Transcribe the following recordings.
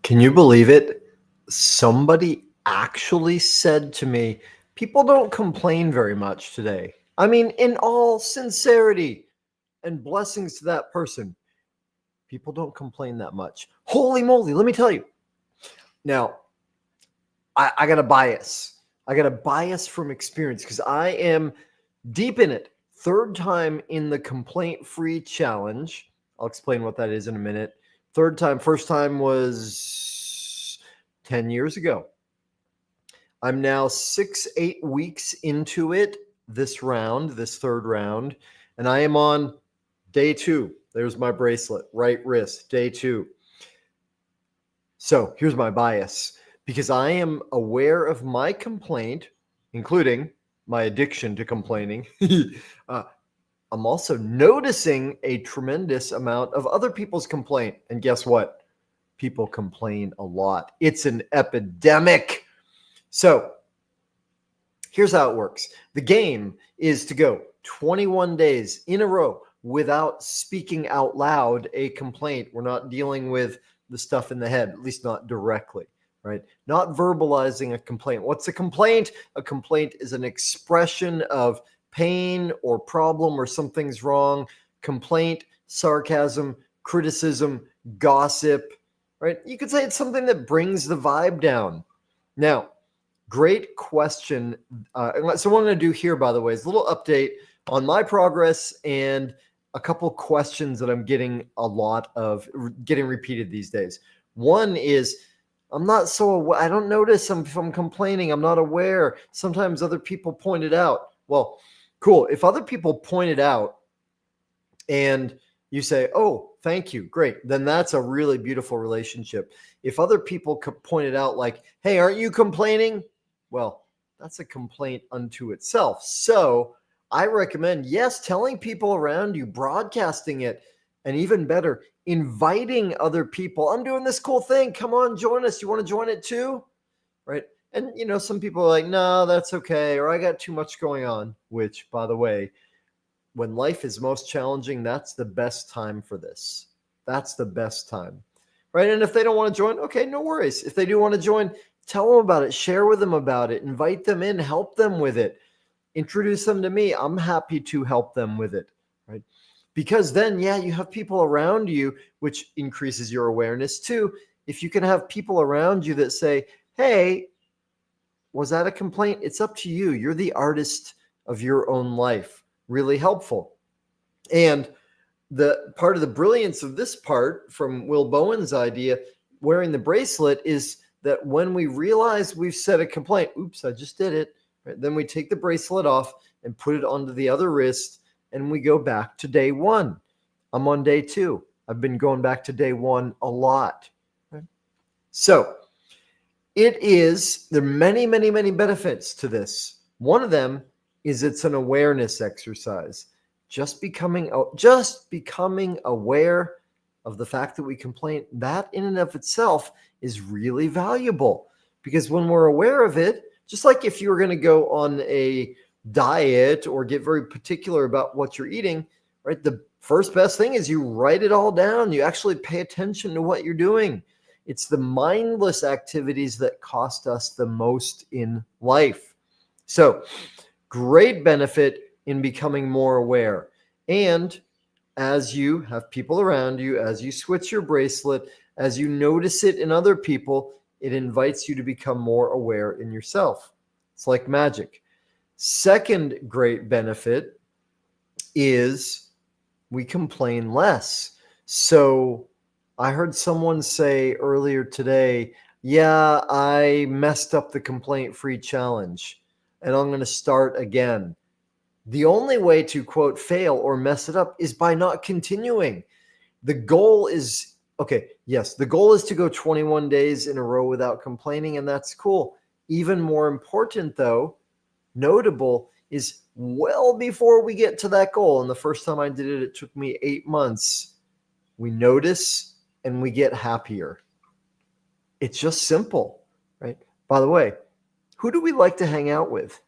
Can you believe it? Somebody actually said to me, people don't complain very much today. I mean, in all sincerity and blessings to that person, people don't complain that much. Holy moly, let me tell you. Now, I got a bias. I got a bias from experience because I am deep in it. Third time in the complaint free challenge. I'll explain what that is in a minute. Third time, first time was 10 years ago. I'm now 8 weeks into it, this third round, and I am on day 2. There's my bracelet, right wrist, day 2. So here's my bias. Because I am aware of my complaint, including my addiction to complaining, I'm also noticing a tremendous amount of other people's complaint. And guess what? People complain a lot. It's an epidemic. So here's how it works. The game is to go 21 days in a row without speaking out loud a complaint. We're not dealing with the stuff in the head, at least not directly. Right? Not verbalizing a complaint. What's a complaint? A complaint is an expression of pain or problem or something's wrong. Complaint, sarcasm, criticism, gossip, right? You could say it's something that brings the vibe down. Now, great question. So what I'm going to do here, by the way, is a little update on my progress and a couple questions that I'm getting a lot of, getting repeated these days. One is, I don't notice if I'm complaining. I'm not aware. Sometimes other people point it out. Well, cool. If other people point it out and you say, oh, thank you, great, then that's a really beautiful relationship. If other people point it out like, hey, aren't you complaining? Well, that's a complaint unto itself. So I recommend, yes, telling people around you, broadcasting it, and even better, inviting other people. I'm doing this cool thing. Come on, join us. You want to join it too? Right? And, some people are like, no, that's okay. Or I got too much going on, which, by the way, when life is most challenging, that's the best time for this. That's the best time. Right? And if they don't want to join, okay, no worries. If they do want to join, tell them about it. Share with them about it. Invite them in. Help them with it. Introduce them to me. I'm happy to help them with it. Right? Because then, you have people around you, which increases your awareness too. If you can have people around you that say, hey, was that a complaint? It's up to you. You're the artist of your own life. Really helpful. And the part of the brilliance of this part from Will Bowen's idea, wearing the bracelet, is that when we realize we've said a complaint, oops, I just did it. Right? Then we take the bracelet off and put it onto the other wrist. And we go back to day 1. I'm on day 2. I've been going back to day 1 a lot. Right? So there are many, many, many benefits to this. One of them is it's an awareness exercise. Just becoming aware of the fact that we complain, that in and of itself is really valuable. Because when we're aware of it, just like if you were going to go on a diet or get very particular about what you're eating, right? The first best thing is you write it all down. You actually pay attention to what you're doing. It's the mindless activities that cost us the most in life. So, great benefit in becoming more aware. And as you have people around you, as you switch your bracelet, as you notice it in other people, it invites you to become more aware in yourself. It's like magic. Second great benefit is we complain less. So I heard someone say earlier today, yeah, I messed up the complaint-free challenge and I'm going to start again. The only way to, quote, fail or mess it up is by not continuing. The goal is, the goal is to go 21 days in a row without complaining, and that's cool. Even more important, though, notable, is well before we get to that goal. And the first time I did it, it took me 8 months. We notice and we get happier. It's just simple, right? By the way, who do we like to hang out with?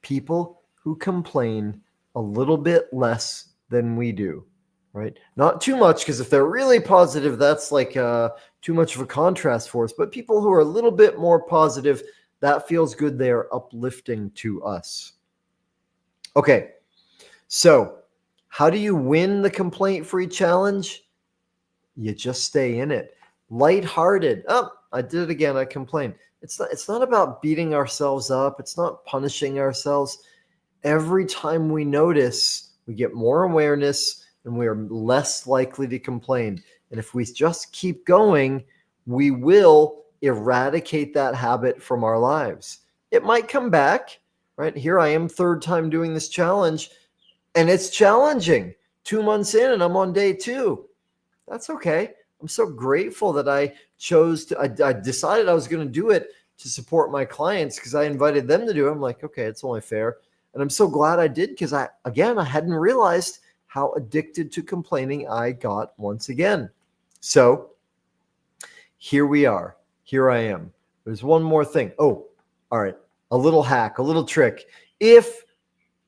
People who complain a little bit less than we do, right? Not too much, because if they're really positive, that's like too much of a contrast for us. But people who are a little bit more positive, that feels good. They are uplifting to us. Okay, so how do you win the complaint-free challenge? You just stay in it. Lighthearted. Oh, I did it again. I complained. It's not about beating ourselves up. It's not punishing ourselves. Every time we notice, we get more awareness and we are less likely to complain. And if we just keep going, we will eradicate that habit from our lives. It might come back, right? Here I am, third time doing this challenge, and it's challenging. 2 months in, and I'm on day 2. That's okay. I'm so grateful that I decided I was going to do it to support my clients, because I invited them to do it. I'm like, okay, it's only fair. And I'm so glad I did, because I hadn't realized how addicted to complaining I got once again. So here we are. Here I am. There's one more thing. Oh, all right. A little hack, a little trick. If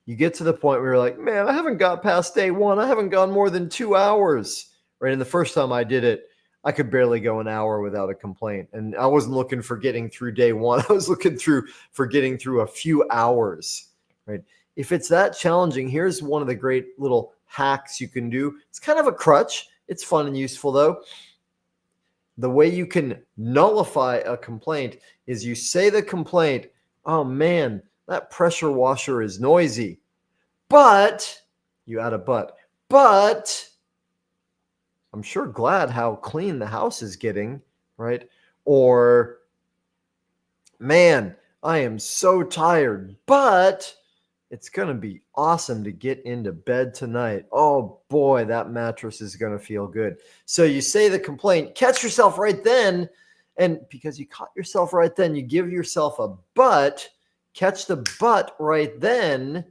you get to the point where you're like, man, I haven't got past day 1. I haven't gone more than 2 hours. Right. And the first time I did it, I could barely go an hour without a complaint. And I wasn't looking for getting through day 1. I was looking for getting through a few hours. Right. If it's that challenging, here's one of the great little hacks you can do. It's kind of a crutch. It's fun and useful, though. The way you can nullify a complaint is you say the complaint, oh man, that pressure washer is noisy. But, you add a but I'm sure glad how clean the house is getting, right? Or, man, I am so tired, but it's going to be awesome to get into bed tonight. Oh boy, that mattress is going to feel good. So you say the complaint, catch yourself right then. And because you caught yourself right then, you give yourself a but, catch the but right then,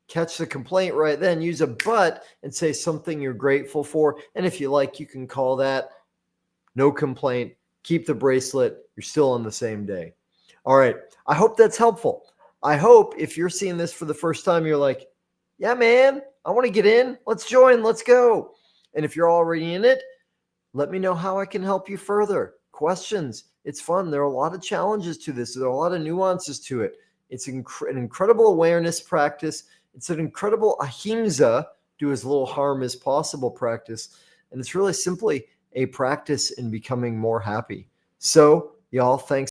catch the complaint right then, use a but and say something you're grateful for. And if you like, you can call that no complaint, keep the bracelet. You're still on the same day. All right. I hope that's helpful. I hope if you're seeing this for the first time, you're like, yeah, man, I want to get in. Let's join. Let's go. And if you're already in it, let me know how I can help you further. Questions. It's fun. There are a lot of challenges to this. There are a lot of nuances to it. It's an incredible awareness practice. It's an incredible ahimsa, do as little harm as possible practice. And it's really simply a practice in becoming more happy. So, y'all, thanks.